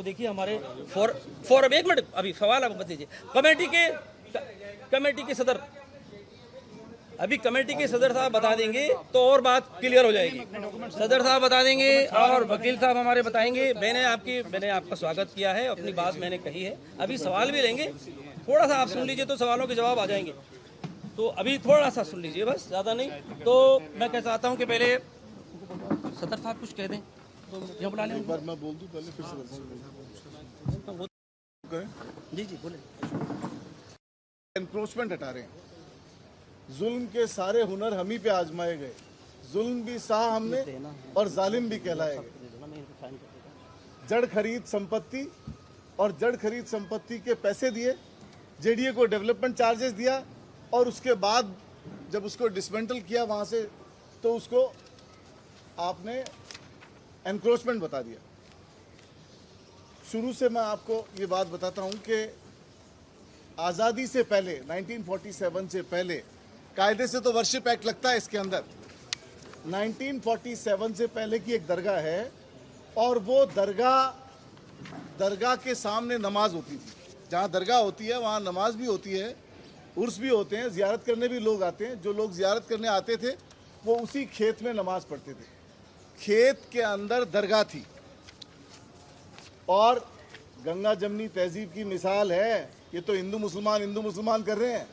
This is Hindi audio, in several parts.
देखिए हमारे फॉर एक मिनट अभी सवाल आप बता दीजिए। कमेटी के सदर अभी कमेटी के सदर साहब बता देंगे तो और बात क्लियर हो जाएगी। सदर साहब बता देंगे और वकील साहब हमारे बताएंगे। मैंने आपका स्वागत किया है, अपनी बात मैंने कही है। अभी सवाल भी लेंगे, थोड़ा सा आप सुन लीजिए तो सवालों के जवाब आ जाएंगे। तो अभी थोड़ा सा सुन लीजिए, बस ज़्यादा नहीं। तो मैं कह चाहता हूँ कि पहले सदर साहब कुछ कह दें तो यहाँ बुला लें। एक बार मैं बोल दूं पहले, फिर से जी बोले। एनक्रोचमेंट हटा रहे हैं। जुल्म के सारे हुनर हम ही पे आजमाए गए, जुल्म भी सहा हमने और जालिम भी कहलाए गए। जड़ खरीद संपत्ति और जड़ खरीद संपत्ति के पैसे दिए, जेडीए को डेवलपमेंट चार्जेस दिया और उसके बाद जब उसको डिसमेंटल किया वहां से तो उसको आपने एनक्रोचमेंट बता दिया। शुरू से मैं आपको ये बात बताता हूं कि आज़ादी से पहले 1947 से पहले, कायदे से तो वर्शिप एक्ट लगता है इसके अंदर, 1947 से पहले की एक दरगाह है और वो दरगाह के सामने नमाज होती थी। जहाँ दरगाह होती है वहाँ नमाज भी होती है, उर्स भी होते हैं, ज़ियारत करने भी लोग आते हैं। जो लोग ज़ियारत करने आते थे वो उसी खेत में नमाज पढ़ते थे। खेत के अंदर दरगाह थी और गंगा जमनी तहजीब की मिसाल है। ये तो हिंदू मुसलमान कर रहे हैं।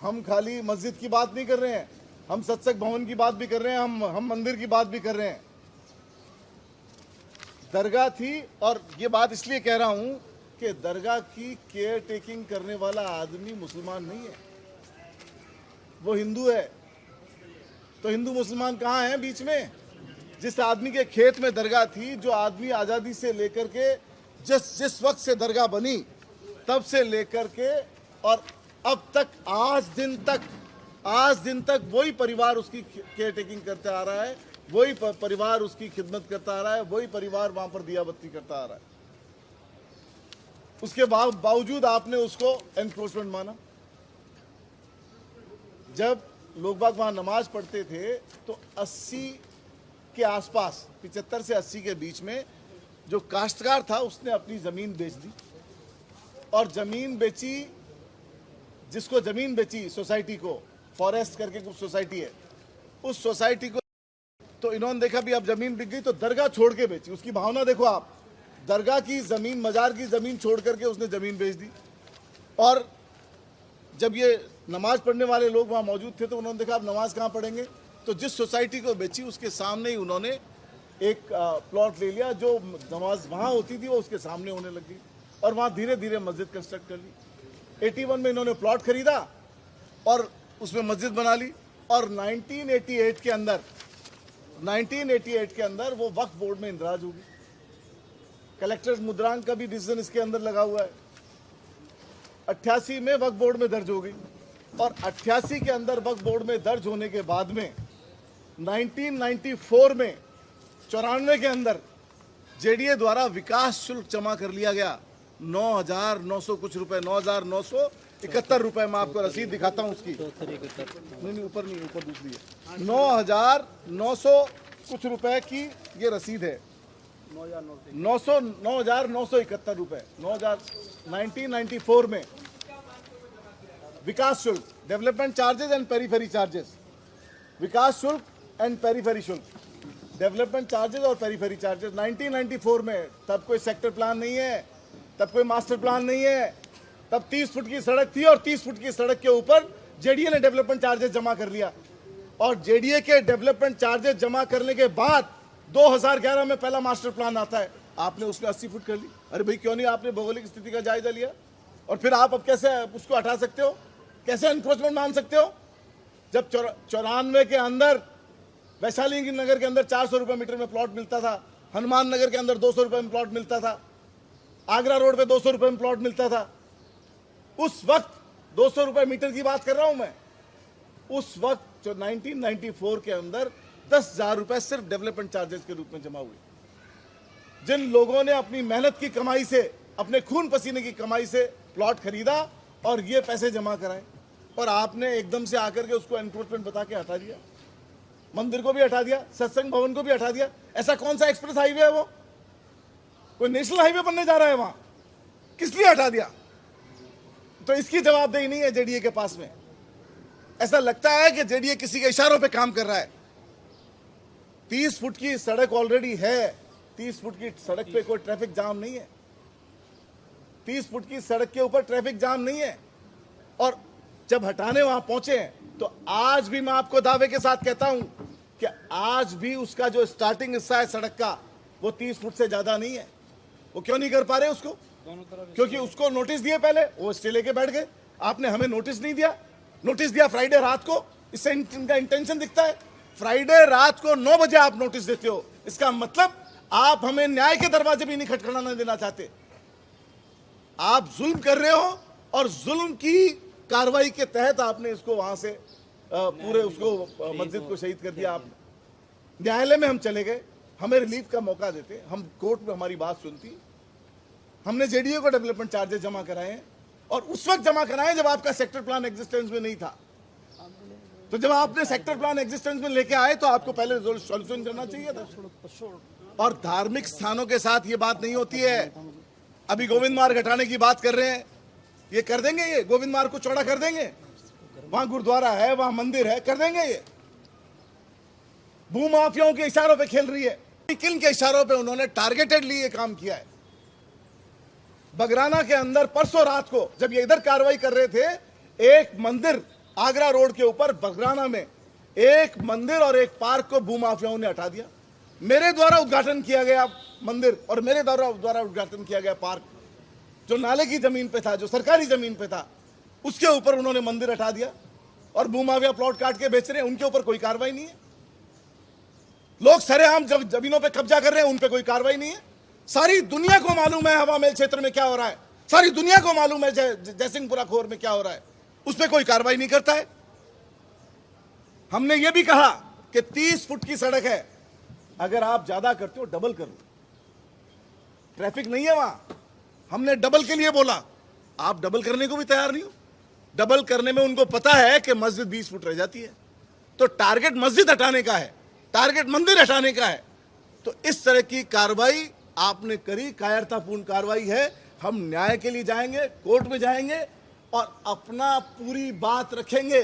हम खाली मस्जिद की बात नहीं कर रहे हैं, हम सत्संग भवन की बात भी कर रहे हैं, हम मंदिर की बात भी कर रहे हैं। दरगाह थी और ये बात इसलिए कह रहा हूं कि दरगाह की केयर टेकिंग करने वाला आदमी मुसलमान नहीं है, वो हिंदू है। तो हिंदू मुसलमान कहाँ हैं बीच में? जिस आदमी के खेत में दरगाह थी, जो आदमी आज़ादी से लेकर के जिस वक्त से दरगाह बनी तब से लेकर के और अब तक आज दिन तक वही परिवार उसकी केयर टेकिंग करता आ रहा है, वही परिवार उसकी खिदमत करता आ रहा है, वही परिवार वहां पर दिया बत्ती करता आ रहा है। उसके बावजूद आपने उसको एनक्रोचमेंट माना। जब लोग बाग वहां नमाज पढ़ते थे तो 80 के आसपास, 75 से 80 के बीच में जो काश्तकार था उसने अपनी जमीन बेच दी और जमीन बेची। जिसको जमीन बेची सोसाइटी को, फॉरेस्ट करके कुछ सोसाइटी है, उस सोसाइटी को तो इन्होंने देखा भी अब जमीन बिक गई तो दरगाह छोड़ के बेची। उसकी भावना देखो आप, दरगाह की जमीन, मजार की जमीन छोड़ करके उसने जमीन बेच दी। और जब ये नमाज पढ़ने वाले लोग वहाँ मौजूद थे तो उन्होंने देखा अब नमाज कहाँ पढ़ेंगे, तो जिस सोसाइटी को बेची उसके सामने ही उन्होंने एक प्लॉट ले लिया। जो नमाज वहाँ होती थी वो उसके सामने होने लगी और वहाँ धीरे धीरे मस्जिद कंस्ट्रक्ट कर ली। 81 में इन्होंने प्लॉट खरीदा और उसमें मस्जिद बना ली और 1988 के अंदर वो वक्फ बोर्ड में इंदराज होगी। कलेक्टर मुद्रांक का भी डिसीजन इसके अंदर लगा हुआ है। 88 में वक्फ बोर्ड में दर्ज हो गई और 88 के अंदर वक्फ बोर्ड में दर्ज होने के बाद में 1994 में 94 के अंदर जेडीए द्वारा विकास शुल्क जमा कर लिया गया 9,900 कुछ रुपए, 9,971 रुपए। मैं आपको रसीद दिखाता हूं उसकी। नहीं ऊपर नहीं, ऊपर दूसरी है। 9,900 कुछ रुपए की ये रसीद है। 9,971 रुपए 1994 में विकास शुल्क, development charges and periphery charges, विकास शुल्क एंड पेरीफेरी शुल्क, डेवलपमेंट चार्जेस और पेरीफेरी चार्जेस 1994 में। तब कोई सेक्टर प्लान नहीं है, तब कोई मास्टर प्लान नहीं है, तब 30 फुट की सड़क थी और 30 फुट की सड़क के ऊपर जेडीए ने डेवलपमेंट चार्जेस जमा कर लिया। और जेडीए के डेवलपमेंट चार्जेस जमा करने के बाद 2011 में पहला मास्टर प्लान आता है, आपने उसमें 80 फुट कर ली। अरे भाई क्यों नहीं आपने भौगोलिक स्थिति का जायजा लिया? और फिर आप अब कैसे उसको हटा सकते हो, कैसे एनक्रोचमेंट मान सकते हो? जब 94 के अंदर वैशाली नगर के अंदर 400 रुपए मीटर में प्लॉट मिलता था, हनुमान नगर के अंदर 200 रुपए में प्लॉट मिलता था, आगरा रोड पे 200 रुपए में प्लॉट मिलता था। उस वक्त 200 रुपए मीटर की बात कर रहा हूं मैं। उस वक्त जो 1994 के अंदर 10,000 रुपए सिर्फ डेवलपमेंट चार्जेस के रूप में जमा हुए। जिन लोगों ने अपनी मेहनत की कमाई से, अपने खून पसीने की कमाई से प्लॉट खरीदा और ये पैसे जमा कराए, और आपने एकदम से आकर के उसको एनक्रोचमेंट बता के हटा दिया। मंदिर को भी हटा दिया, सत्संग भवन को भी हटा दिया। ऐसा कौन सा एक्सप्रेस हाईवे है वो? कोई नेशनल हाईवे बनने जा रहा है वहां, किस लिए हटा दिया? तो इसकी जवाबदेही नहीं है जेडीए के पास में। ऐसा लगता है कि जेडीए किसी के इशारों पे काम कर रहा है। 30 फुट की सड़क ऑलरेडी है। 30 फुट की सड़क पे कोई ट्रैफिक जाम नहीं है। 30 फुट की सड़क के ऊपर ट्रैफिक जाम नहीं है। और जब हटाने वहां पहुंचे हैं तो आज भी मैं आपको दावे के साथ कहता हूं कि आज भी उसका जो स्टार्टिंग हिस्सा है सड़क का वो 30 फुट से ज्यादा नहीं है। वो क्यों नहीं कर पा रहे उसको? क्योंकि उसको नोटिस दिए पहले, वो स्टे लेके बैठ गए। आपने हमें नोटिस नहीं दिया। नोटिस दिया फ्राइडे रात को। इससे इनका इंटेंशन दिखता है। फ्राइडे रात को 9 बजे आप नोटिस देते हो, इसका मतलब आप हमें न्याय के दरवाजे भी नहीं खटखटाना देना चाहते। आप जुल्म कर रहे हो और जुल्म की कार्रवाई के तहत आपने इसको वहां से पूरे उसको मस्जिद को शहीद कर दिया। आप न्यायालय में हम चले गए, हमें रिलीफ का मौका देते, हम कोर्ट में हमारी बात सुनती। हमने जेडीए को डेवलपमेंट चार्जेस जमा कराए हैं और उस वक्त जमा कराए जब आपका सेक्टर प्लान एग्जिस्टेंस में नहीं था। तो जब आपने सेक्टर प्लान एग्जिस्टेंस में लेके आए तो आपको पहले सॉल्यूशन करना चाहिए था। और धार्मिक स्थानों के साथ ये बात नहीं होती है। अभी गोविंद मार्ग हटाने की बात कर रहे हैं, ये कर देंगे, ये गोविंद मार्ग को चौड़ा कर देंगे। वहां गुरुद्वारा है, वहां मंदिर है, कर देंगे। ये भूमाफियाओं के इशारों पे खेल रही है। किन के इशारों पे उन्होंने टारगेटेडली ये काम किया है? बगराना के अंदर परसों रात को जब ये इधर कार्रवाई कर रहे थे, एक मंदिर आगरा रोड के ऊपर बगराना में एक मंदिर और एक पार्क को भूमाफियाओं ने हटा दिया। मेरे द्वारा उद्घाटन किया गया मंदिर और मेरे द्वारा उद्घाटन किया गया पार्क जो नाले की जमीन पे था, जो सरकारी जमीन पे था, उसके ऊपर उन्होंने मंदिर हटा दिया और भूमाफिया प्लॉट काट के बेच रहे हैं। उनके ऊपर कोई कार्रवाई नहीं है। लोग सरेआम जमीनों पे कब्जा कर रहे हैं, उन पे कोई कार्रवाई नहीं है। सारी दुनिया को मालूम है हवा महल क्षेत्र में क्या हो रहा है। सारी दुनिया को मालूम है जयसिंहपुरा खोर में क्या हो रहा है। उस पर कोई कार्रवाई नहीं करता है। हमने ये भी कहा कि 30 फुट की सड़क है, अगर आप ज्यादा करते हो डबल कर लो। ट्रैफिक नहीं है वहां, हमने डबल के लिए बोला। आप डबल करने को भी तैयार नहीं हो। डबल करने में उनको पता है कि मस्जिद 20 फुट रह जाती है। तो टारगेट मस्जिद हटाने का है, टारगेट मंदिर हटाने का है। तो इस तरह की कार्रवाई आपने करी, कायरतापूर्ण कार्रवाई है। हम न्याय के लिए जाएंगे, कोर्ट में जाएंगे और अपना पूरी बात रखेंगे।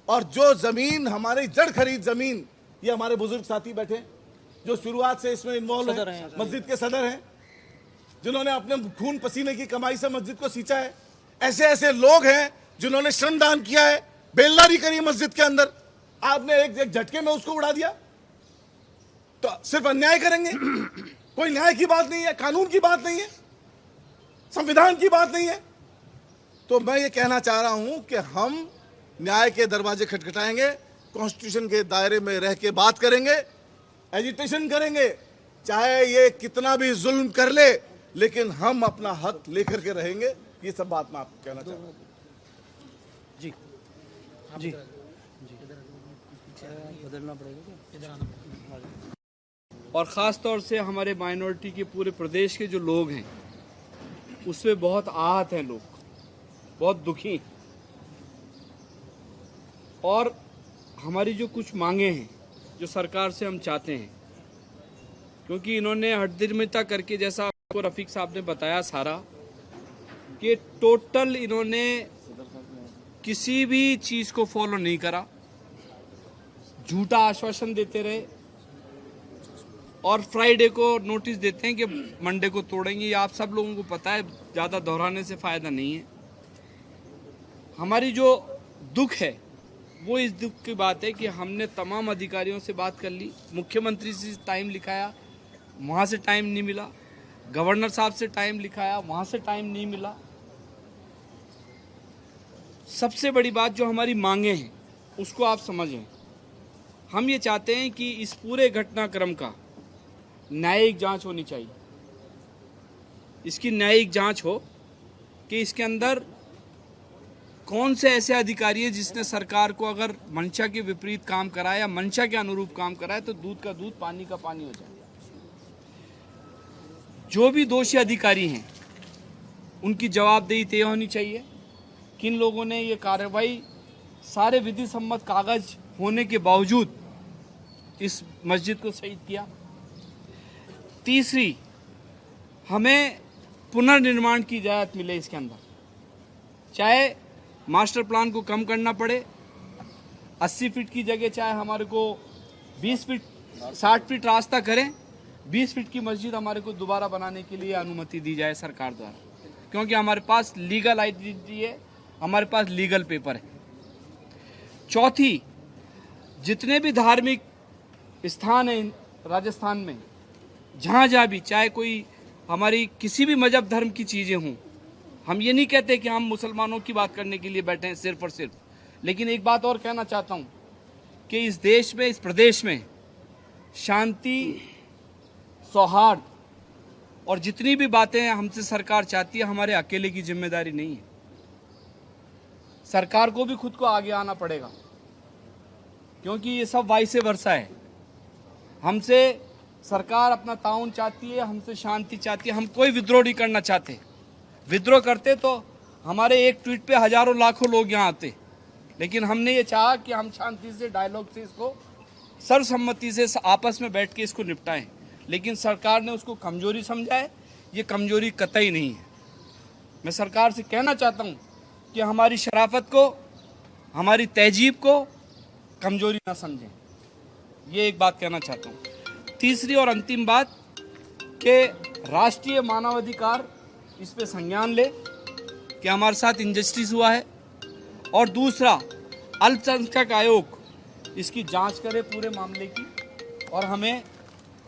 और जो जमीन हमारी जड़ खरीद जमीन, ये हमारे बुजुर्ग साथी बैठे जो शुरुआत से इसमें इन्वॉल्व हैं, मस्जिद के सदर हैं, जिन्होंने अपने खून पसीने की कमाई से मस्जिद को सींचा है। ऐसे ऐसे लोग हैं जिन्होंने श्रमदान किया है, बेलदारी करी मस्जिद के अंदर। आपने एक झटके में उसको उड़ा दिया। तो सिर्फ अन्याय करेंगे? कोई न्याय की बात नहीं है, कानून की बात नहीं है, संविधान की बात नहीं है। तो मैं ये कहना चाह रहा हूं कि हम न्याय के दरवाजे खटखटाएंगे, कॉन्स्टिट्यूशन के दायरे में रह के बात करेंगे, एजिटेशन करेंगे, चाहे ये कितना भी जुल्म कर ले, लेकिन हम अपना हक लेकर के रहेंगे। ये सब बात मैं आपको कहना चाहता हूं। जी जी बदलना पड़ेगा। और ख़ास तौर से हमारे माइनॉरिटी के पूरे प्रदेश के जो लोग हैं उसमें बहुत आहत हैं, लोग बहुत दुखी। और हमारी जो कुछ मांगे हैं जो सरकार से हम चाहते हैं, क्योंकि इन्होंने हठधर्मिता करके, जैसा आपको रफ़ीक साहब ने बताया सारा, कि टोटल इन्होंने किसी भी चीज़ को फॉलो नहीं करा, झूठा आश्वासन देते रहे और फ्राइडे को नोटिस देते हैं कि मंडे को तोड़ेंगे। ये आप सब लोगों को पता है, ज़्यादा दोहराने से फ़ायदा नहीं है। हमारी जो दुख है वो इस दुख की बात है कि हमने तमाम अधिकारियों से बात कर ली, मुख्यमंत्री से टाइम लिखाया, वहाँ से टाइम नहीं मिला, गवर्नर साहब से टाइम लिखाया, वहाँ से टाइम नहीं मिला। सबसे बड़ी बात जो हमारी मांगे हैं उसको आप समझें। हम ये चाहते हैं कि इस पूरे घटनाक्रम का न्यायिक जांच होनी चाहिए। इसकी न्यायिक जांच हो कि इसके अंदर कौन से ऐसे अधिकारी हैं जिसने सरकार को अगर मंशा के विपरीत काम करा या मंशा के अनुरूप काम करा है तो दूध का दूध पानी का पानी हो जाए। जो भी दोषी अधिकारी हैं उनकी जवाबदेही तय होनी चाहिए। किन लोगों ने ये कार्रवाई सारे विधि सम्मत कागज होने के बावजूद इस मस्जिद को शहीद किया। तीसरी, हमें पुनर्निर्माण की इजाज़त मिले इसके अंदर, चाहे मास्टर प्लान को कम करना पड़े, 80 फीट की जगह चाहे हमारे को 20 फीट 60 फीट रास्ता करें, 20 फीट की मस्जिद हमारे को दोबारा बनाने के लिए अनुमति दी जाए सरकार द्वारा, क्योंकि हमारे पास लीगल आइडेंटिटी है, हमारे पास लीगल पेपर है। चौथी, जितने भी धार्मिक स्थान हैं राजस्थान में, जहाँ भी, चाहे कोई हमारी किसी भी मजहब धर्म की चीज़ें हों, हम ये नहीं कहते कि हम मुसलमानों की बात करने के लिए बैठे हैं सिर्फ और सिर्फ, लेकिन एक बात और कहना चाहता हूँ कि इस देश में, इस प्रदेश में शांति, सौहार्द और जितनी भी बातें हमसे सरकार चाहती है, हमारे अकेले की जिम्मेदारी नहीं है। सरकार को भी खुद को आगे आना पड़ेगा, क्योंकि ये सब वाइस वर्सा है। हमसे सरकार अपना ताउन चाहती है, हमसे शांति चाहती है, हम कोई विद्रोह नहीं करना चाहते। विद्रोह करते तो हमारे एक ट्वीट पे हजारों लाखों लोग यहाँ आते, लेकिन हमने ये चाहा कि हम शांति से, डायलॉग से इसको, सर्वसम्मति से आपस में बैठ के इसको निपटाएं, लेकिन सरकार ने उसको कमजोरी समझा है। ये कमजोरी कतई नहीं है। मैं सरकार से कहना चाहता हूँ कि हमारी शराफत को, हमारी तहजीब को कमजोरी ना समझें, ये एक बात कहना चाहता हूँ। तीसरी और अंतिम बात कि राष्ट्रीय मानवाधिकार इस पे संज्ञान ले कि हमारे साथ इनजस्टिस हुआ है, और दूसरा अल्पसंख्यक आयोग इसकी जांच करे पूरे मामले की और हमें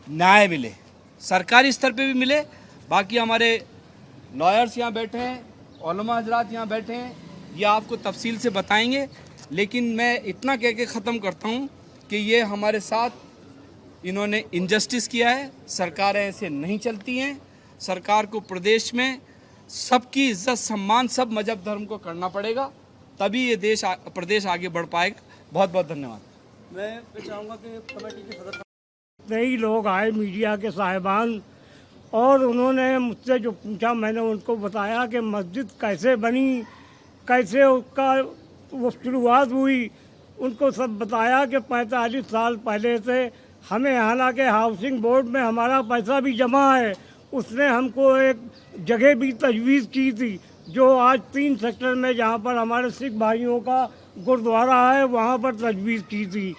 न्याय मिले, सरकारी स्तर पे भी मिले। बाकी हमारे लॉयर्स यहाँ बैठे हैं, उलमा हजरात यहाँ बैठे हैं, ये आपको तफसील से बताएंगे, लेकिन मैं इतना कह के ख़त्म करता हूँ कि ये हमारे साथ इन्होंने इनजस्टिस किया है। सरकारें ऐसे नहीं चलती हैं। सरकार को प्रदेश में सबकी इज्जत सम्मान, सब मजहब धर्म को करना पड़ेगा, तभी ये प्रदेश आगे बढ़ पाएगा। बहुत बहुत धन्यवाद। मैं चाहूँगा कि कमेटी के सदस्य कई लोग आए, मीडिया के साहिबान, और उन्होंने मुझसे जो पूछा, मैंने उनको बताया कि मस्जिद कैसे बनी, कैसे उसका वो शुरुआत हुई। उनको सब बताया कि 45 साल पहले से हमें, हालांकि हाउसिंग बोर्ड में हमारा पैसा भी जमा है, उसने हमको एक जगह भी तजवीज़ की थी, जो आज 3 सेक्टर में, जहाँ पर हमारे सिख भाइयों का गुरुद्वारा है, वहाँ पर तजवीज़ की थी,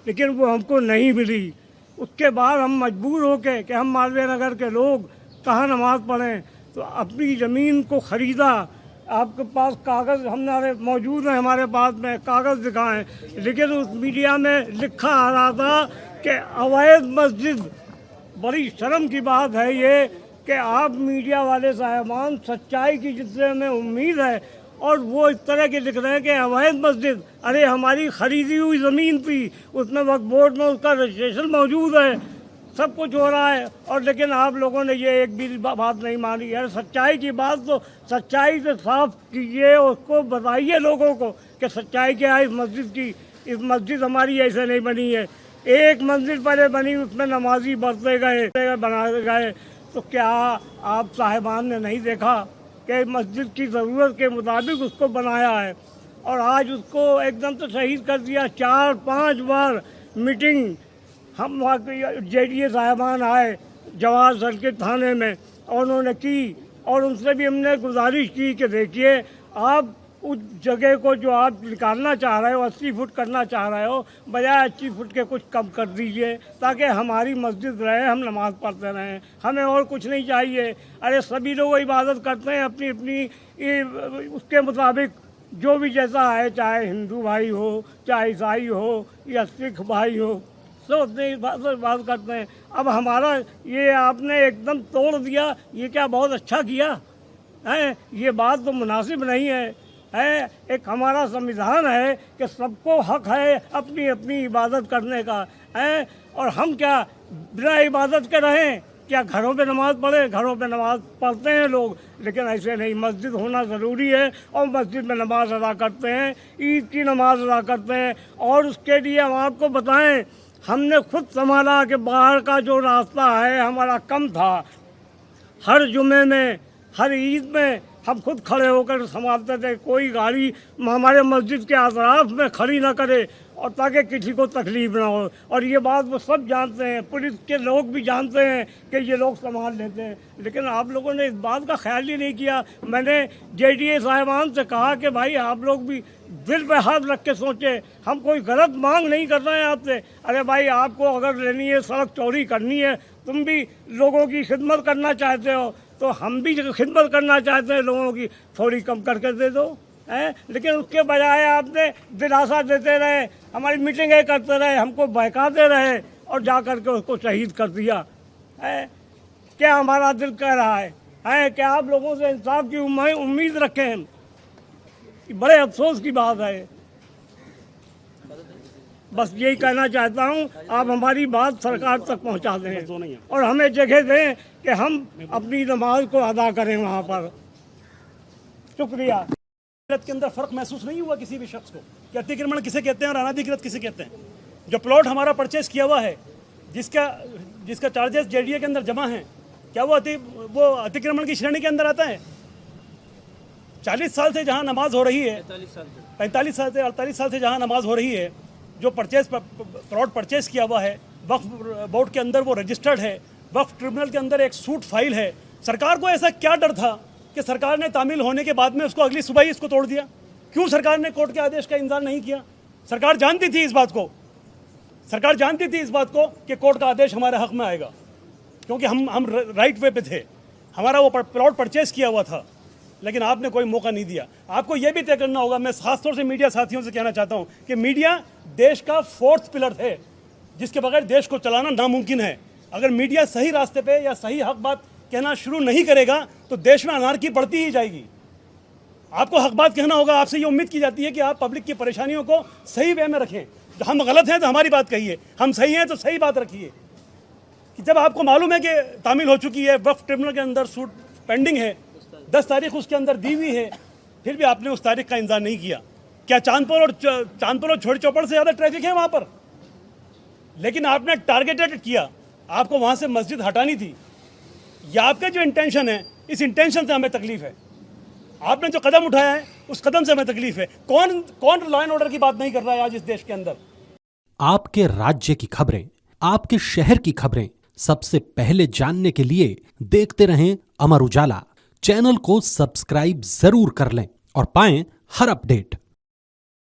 लेकिन वो हमको नहीं मिली। उसके बाद हम मजबूर हो के कि हम मालवीय नगर के लोग कहाँ नमाज़ पढ़ें, तो अपनी ज़मीन को ख़रीदा। आपके पास कागज़ हमारे मौजूद हैं, हमारे पास में कागज़ दिखाएं, लेकिन उस मीडिया में लिखा आ रहा था कि अवैध मस्जिद। बड़ी शर्म की बात है ये कि आप मीडिया वाले साहिबान सच्चाई की जिससे हमें उम्मीद है, और वो इस तरह के लिख रहे हैं कि अवैध मस्जिद। अरे हमारी ख़रीदी हुई ज़मीन थी, उसमें वक्फ बोर्ड में उसका रजिस्ट्रेशन मौजूद है, सब कुछ हो रहा है, और लेकिन आप लोगों ने ये एक भी बात नहीं मानी। यार सच्चाई की बात तो सच्चाई से साफ कीजिए, उसको बताइए लोगों को कि सच्चाई क्या है इस मस्जिद की। इस मस्जिद हमारी ऐसे नहीं बनी है, एक मंजिल पहले बनी, उसमें नमाजी बढ़ते गए, बनाते गए। तो क्या आप साहिबान ने नहीं देखा कि मस्जिद की ज़रूरत के मुताबिक उसको बनाया है, और आज उसको एकदम तो शहीद कर दिया। 4-5 बार मीटिंग हम वहाँ JDA साहिबान आए जवाहर सर्किट थाने में, और उन्होंने की, और उनसे भी हमने गुजारिश की कि देखिए आप उस जगह को जो आप निकालना चाह रहे हो, 80 फुट करना चाह रहे हो, बजाय 80 फुट के कुछ कम कर दीजिए, ताकि हमारी मस्जिद रहे, हम नमाज़ पढ़ते रहें, हमें और कुछ नहीं चाहिए। अरे सभी लोग इबादत करते हैं अपनी अपनी उसके मुताबिक, जो भी जैसा है, चाहे हिंदू भाई हो, चाहे ईसाई हो, या सिख भाई हो, सब अपने इबादत करते हैं। अब हमारा ये आपने एकदम तोड़ दिया, ये क्या बहुत अच्छा किया है? ये बात तो मुनासिब नहीं है। एक हमारा संविधान है कि सबको हक है अपनी अपनी इबादत करने का है, और हम क्या बिना इबादत के रहें? क्या घरों पे नमाज़ पढ़ें? घरों पे नमाज़ पढ़ते हैं लोग, लेकिन ऐसे नहीं, मस्जिद होना ज़रूरी है, और मस्जिद में नमाज़ अदा करते हैं, ईद की नमाज़ अदा करते हैं। और उसके लिए हम आपको बताएं, हमने खुद संभाला कि बाहर का जो रास्ता है हमारा कम था, हर जुमे में, हर ईद में हम खुद खड़े होकर संभालते थे, कोई गाड़ी हमारे मस्जिद के अतराफ में खड़ी ना करे। और ताकि किसी को तकलीफ ना हो। और ये बात वो सब जानते हैं, पुलिस के लोग भी जानते हैं कि ये लोग संभाल लेते हैं, लेकिन आप लोगों ने इस बात का ख्याल ही नहीं किया। मैंने JDA साहिबान से कहा कि भाई आप लोग भी दिल पे हाथ रख के सोचे, हम कोई गलत मांग नहीं कर रहे हैं आपसे। अरे भाई आपको अगर लेनी है, सड़क चौड़ी करनी है, तुम भी लोगों की खिदमत करना चाहते हो तो हम भी खिदमत करना चाहते हैं लोगों की, थोड़ी कम करके दे दो है। लेकिन उसके बजाय आपने दिलासा देते रहे, हमारी मीटिंगें करते रहे, हमको बहकाते रहे और जा कर के उसको शहीद कर दिया है। क्या हमारा दिल कह रहा है क्या आप लोगों से इंसाफ की उम्मीद रखें हम? बड़े अफसोस की बात है। बस यही कहना चाहता हूँ, आप हमारी बात सरकार तक पहुँचा दें और हमें जगह दें कि हम अपनी नमाज को अदा करें वहाँ पर। शुक्रिया। के अंदर फर्क महसूस नहीं हुआ किसी भी शख्स को कि अतिक्रमण किसे कहते हैं और अनाधिकृत किसे कहते हैं। जो प्लॉट हमारा परचेस किया हुआ है, जिसका चार्जेस JDA के अंदर जमा है, क्या वो अतिक्रमण की श्रेणी के अंदर आता है? 40 साल से जहां नमाज हो रही है, 45 साल से 48 साल से जहां नमाज हो रही है, जो प्लॉट परचेस किया हुआ है, वक्फ बोर्ड के अंदर वो रजिस्टर्ड है, वक्फ ट्रिब्यूनल के अंदर एक सूट फाइल है। सरकार को ऐसा क्या डर था कि सरकार ने तामील होने के बाद में उसको अगली सुबह ही इसको तोड़ दिया? क्यों सरकार ने कोर्ट के आदेश का इंतजार नहीं किया? सरकार जानती थी इस बात को कि कोर्ट का आदेश हमारे हक में आएगा, क्योंकि हम राइट वे पे थे, हमारा वो प्लॉट परचेस किया हुआ था, लेकिन आपने कोई मौका नहीं दिया। आपको ये भी तय करना होगा, मैं खासतौर से मीडिया साथियों से कहना चाहता हूँ कि मीडिया देश का 4th पिलर है, जिसके बगैर देश को चलाना नामुमकिन है। अगर मीडिया सही रास्ते पे या सही हक बात कहना शुरू नहीं करेगा तो देश में अनारकी बढ़ती ही जाएगी। आपको हक बात कहना होगा। आपसे ये उम्मीद की जाती है कि आप पब्लिक की परेशानियों को सही वे में रखें। तो हम गलत हैं तो हमारी बात कहिए, हम सही हैं तो सही बात रखिए। कि जब आपको मालूम है कि तामील हो चुकी है, वक्फ ट्रिब्यूनल के अंदर सूट पेंडिंग है, 10 तारीख उसके अंदर दी हुई है, फिर भी आपने उस तारीख का इंतजार नहीं किया। क्या चांदपुर और छोटी चौपड़ से ज़्यादा ट्रैफिक है वहाँ पर? लेकिन आपने टारगेटेड किया, आपको वहाँ से मस्जिद हटानी थी। या आपका जो इंटेंशन है, इस इंटेंशन से हमें तकलीफ है। आपने जो कदम उठाया है उस कदम से हमें तकलीफ है। कौन लॉ एंड ऑर्डर की बात नहीं कर रहा है आज इस देश के अंदर? आपके राज्य की खबरें, आपके शहर की खबरें सबसे पहले जानने के लिए देखते रहें अमर उजाला। चैनल को सब्सक्राइब जरूर कर लें और पाएं हर अपडेट।